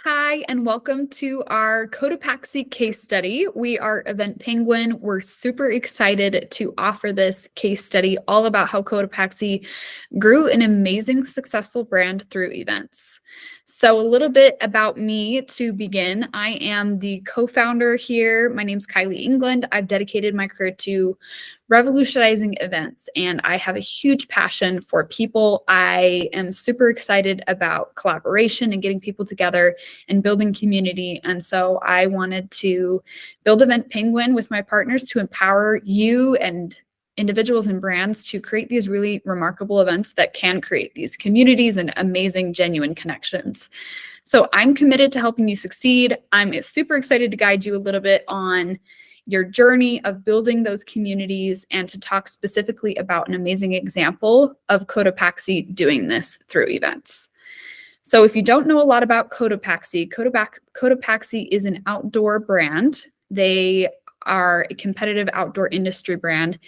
Hi, and welcome to our Cotopaxi case study. We are Event Penguin. We're super excited to offer this case study all about how Cotopaxi grew an amazing, successful brand through events. So, a little bit about me to begin. I am the co-founder here. My name's Kylie England. I've dedicated my career to revolutionizing events, and I have a huge passion for people. I am super excited about collaboration and getting people together and building community. And so I wanted to build Event Penguin with my partners to empower you and individuals and brands to create these really remarkable events that can create these communities and amazing, genuine connections. So I'm committed to helping you succeed. I'm super excited to guide you a little bit on your journey of building those communities and to talk specifically about an amazing example of Cotopaxi doing this through events. So if you don't know a lot about Cotopaxi, Cotopaxi is an outdoor brand. They are a competitive outdoor industry brand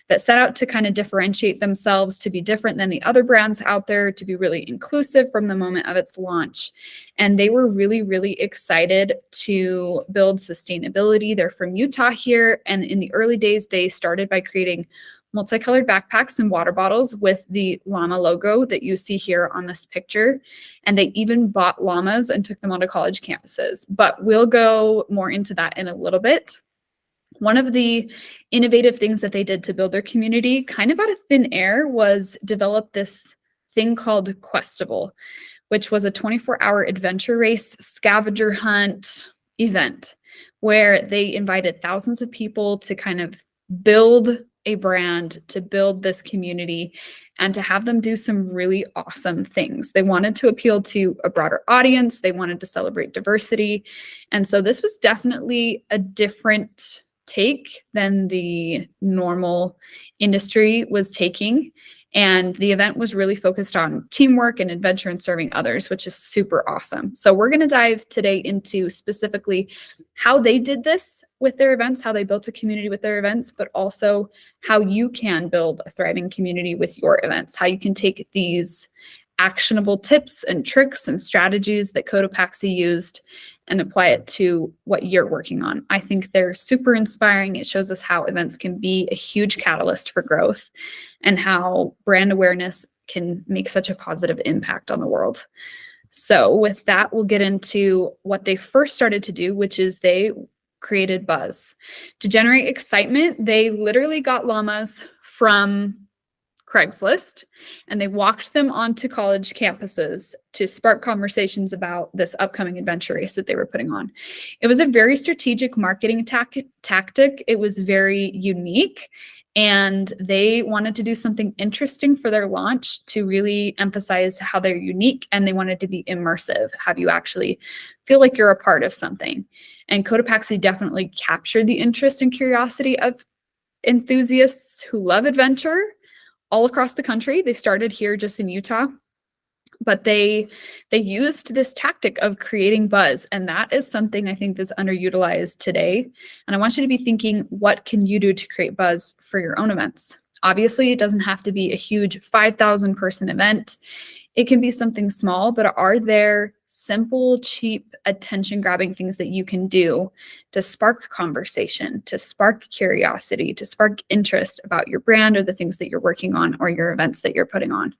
that set out to kind of differentiate themselves, to be different than the other brands out there, to be really inclusive from the moment of its launch. And they were really, really excited to build sustainability. They're from Utah here. And in the early days, they started by creating multicolored backpacks and water bottles with the llama logo that you see here on this picture. And they even bought llamas and took them onto college campuses. But we'll go more into that in a little bit. One of the innovative things that they did to build their community, kind of out of thin air, was develop this thing called Questival, which was a 24-hour adventure race scavenger hunt event where they invited thousands of people to kind of build a brand, to build this community, and to have them do some really awesome things. They wanted to appeal to a broader audience. They wanted to celebrate diversity. And so this was definitely a different take than the normal industry was taking. And the event was really focused on teamwork and adventure and serving others, which is super awesome. So we're going to dive today into specifically how they did this with their events, how they built a community with their events, but also how you can build a thriving community with your events, how you can take these actionable tips and tricks and strategies that Cotopaxi used and apply it to what you're working on. I think they're super inspiring. It shows us how events can be a huge catalyst for growth and how brand awareness can make such a positive impact on the world. So with that, we'll get into what they first started to do, which is they created buzz. To generate excitement, they literally got llamas from Craigslist, and they walked them onto college campuses to spark conversations about this upcoming adventure race that they were putting on. It was a very strategic marketing tactic. It was very unique, and they wanted to do something interesting for their launch to really emphasize how they're unique, and they wanted to be immersive, have you actually feel like you're a part of something. And Cotopaxi definitely captured the interest and curiosity of enthusiasts who love adventure all across the country. They started here just in Utah, but they used this tactic of creating buzz, and that is something I think that's underutilized today. And I want you to be thinking, what can you do to create buzz for your own events? Obviously, it doesn't have to be a huge 5,000 person event. It can be something small, but are there simple, cheap, attention-grabbing things that you can do to spark conversation, to spark curiosity, to spark interest about your brand or the things that you're working on or your events that you're putting on?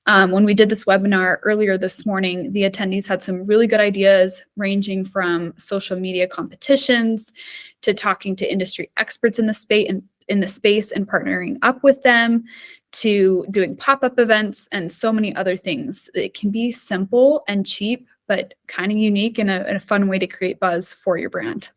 When we did this webinar earlier this morning, the attendees had some really good ideas ranging from social media competitions to talking to industry experts in the space and partnering up with them, to doing pop-up events and so many other things. It can be simple and cheap, but kind of unique and a fun way to create buzz for your brand.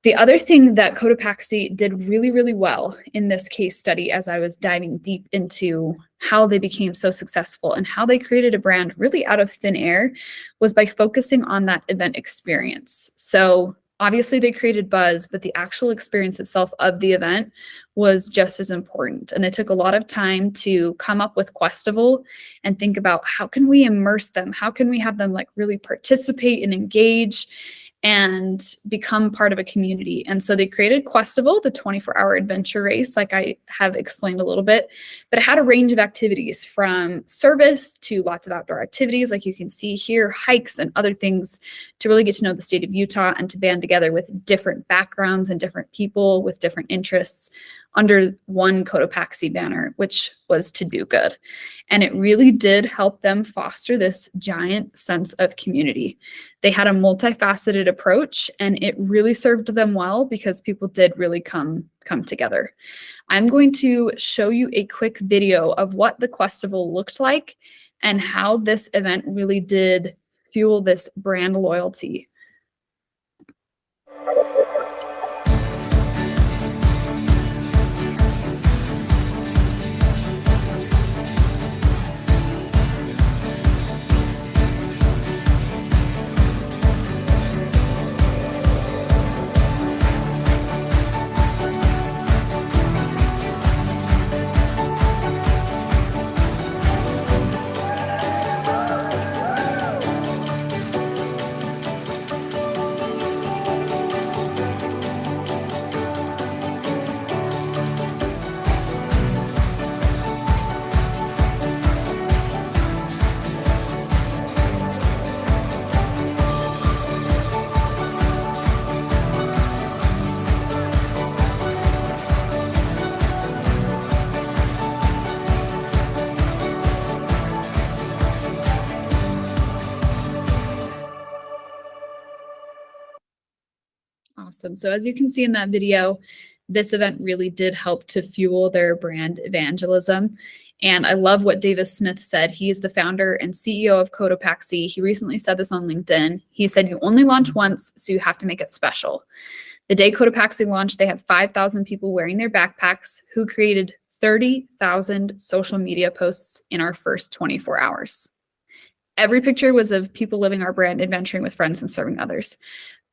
The other thing that Cotopaxi did really, really well in this case study, as I was diving deep into how they became so successful and how they created a brand really out of thin air, was by focusing on that event experience. So obviously they created buzz, but the actual experience itself of the event was just as important. And they took a lot of time to come up with Questival and think about how can we immerse them? How can we have them like really participate and engage and become part of a community. And so they created Questival, the 24-hour adventure race, like I have explained a little bit, but it had a range of activities from service to lots of outdoor activities, like you can see here, hikes and other things to really get to know the state of Utah and to band together with different backgrounds and different people with different interests under one Cotopaxi banner, which was to do good. And it really did help them foster this giant sense of community. They had a multifaceted approach, and it really served them well because people did really come together. I'm going to show you a quick video of what the Questival looked like and how this event really did fuel this brand loyalty. Awesome. So as you can see in that video, this event really did help to fuel their brand evangelism. And I love what Davis Smith said. He is the founder and CEO of Cotopaxi. He recently said this on LinkedIn. He said, "You only launch once, so you have to make it special." The day Cotopaxi launched, they had 5,000 people wearing their backpacks who created 30,000 social media posts in our first 24 hours. Every picture was of people living our brand, adventuring with friends, and serving others.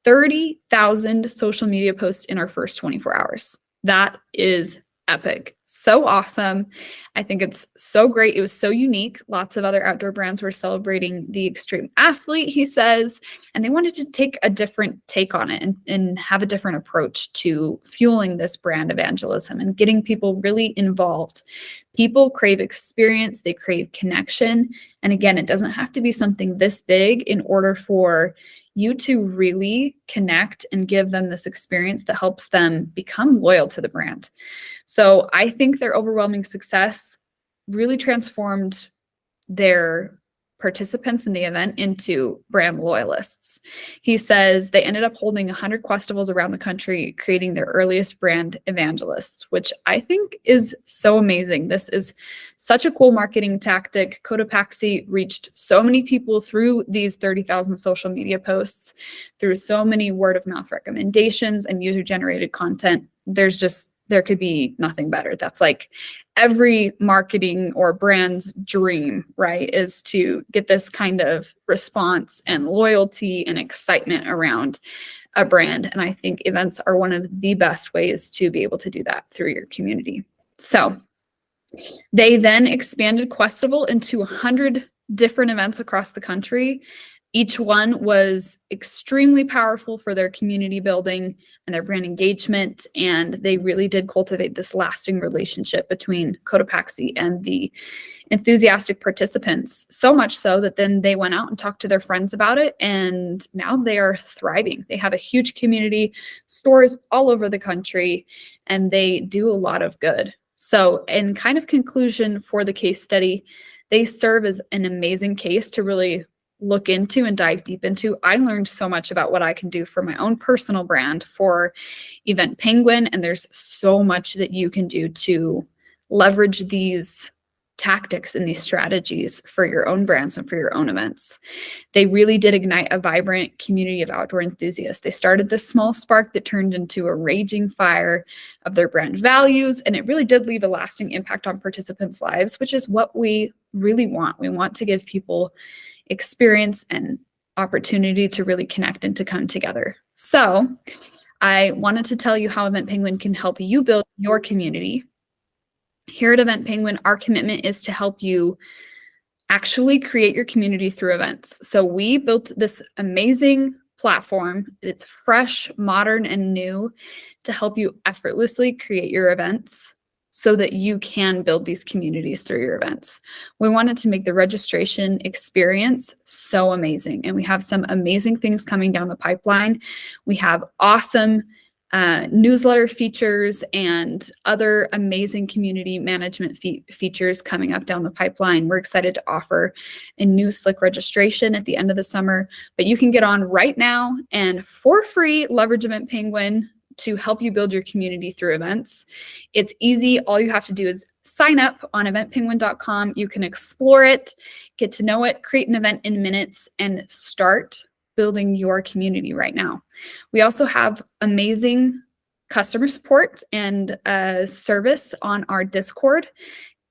30,000 social media posts in our first 24 hours. That is epic. So awesome. I think it's so great. It was so unique. Lots of other outdoor brands were celebrating the extreme athlete, he says, and they wanted to take a different take on it and have a different approach to fueling this brand evangelism and getting people really involved. People crave experience, they crave connection. And again, it doesn't have to be something this big in order for you to really connect and give them this experience that helps them become loyal to the brand. So I think their overwhelming success really transformed their participants in the event into brand loyalists. He says they ended up holding 100 Questivals around the country, creating their earliest brand evangelists, which I think is so amazing. This is such a cool marketing tactic. Cotopaxi reached so many people through these 30,000 social media posts, through so many word of mouth recommendations and user generated content. There could be nothing better. That's like every marketing or brand's dream, right? Is to get this kind of response and loyalty and excitement around a brand. And I think events are one of the best ways to be able to do that through your community. So they then expanded Questival into 100 different events across the country. Each one was extremely powerful for their community building and their brand engagement, and they really did cultivate this lasting relationship between Cotopaxi and the enthusiastic participants, so much so that then they went out and talked to their friends about it, and now they are thriving. They have a huge community, stores all over the country, and they do a lot of good. So in kind of conclusion for the case study, they serve as an amazing case to really look into and dive deep into. I learned so much about what I can do for my own personal brand for Event Penguin, and there's so much that you can do to leverage these tactics and these strategies for your own brands and for your own events. They really did ignite a vibrant community of outdoor enthusiasts. They started this small spark that turned into a raging fire of their brand values, and it really did leave a lasting impact on participants' lives, which is what we really want. We want to give people experience and opportunity to really connect and to come together. So I wanted to tell you how Event Penguin can help you build your community. Here at Event Penguin, our commitment is to help you actually create your community through events. So we built this amazing platform. It's fresh, modern, and new to help you effortlessly create your events so that you can build these communities through your events. We wanted to make the registration experience so amazing, and we have some amazing things coming down the pipeline. We have awesome newsletter features and other amazing community management features coming up down the pipeline. We're excited to offer a new slick registration at the end of the summer, but you can get on right now and for free leverage Event Penguin to help you build your community through events. It's easy. All you have to do is sign up on eventpenguin.com. You can explore it, get to know it, create an event in minutes, and start building your community right now. We also have amazing customer support and service on our Discord.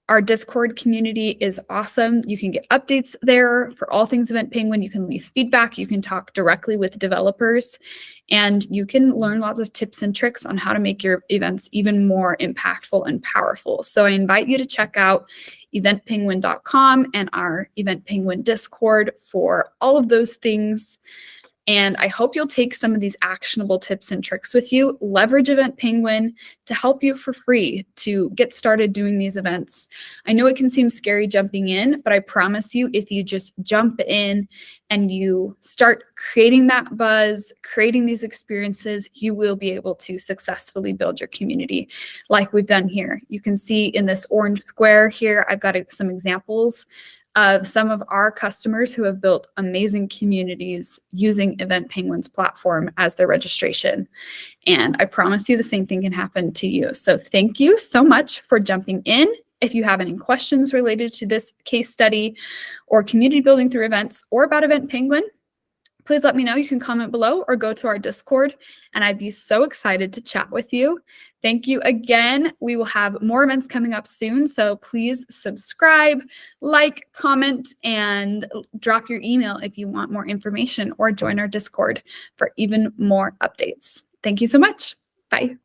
Our Discord community is awesome. You can get updates there for all things Event Penguin. You can leave feedback. You can talk directly with developers, and you can learn lots of tips and tricks on how to make your events even more impactful and powerful. So I invite you to check out eventpenguin.com and our Event Penguin Discord for all of those things. And I hope you'll take some of these actionable tips and tricks with you. Leverage Event Penguin to help you for free to get started doing these events. I know it can seem scary jumping in, but I promise you, if you just jump in and you start creating that buzz, creating these experiences, you will be able to successfully build your community like we've done here. You can see in this orange square here, I've got some examples of some of our customers who have built amazing communities using Event Penguin's platform as their registration. And I promise you the same thing can happen to you. So thank you so much for jumping in. If you have any questions related to this case study or community building through events or about Event Penguin, please let me know. You can comment below or go to our Discord, and I'd be so excited to chat with you. Thank you again. We will have more events coming up soon, so please subscribe, like, comment, and drop your email if you want more information, or join our Discord for even more updates. Thank you so much. Bye.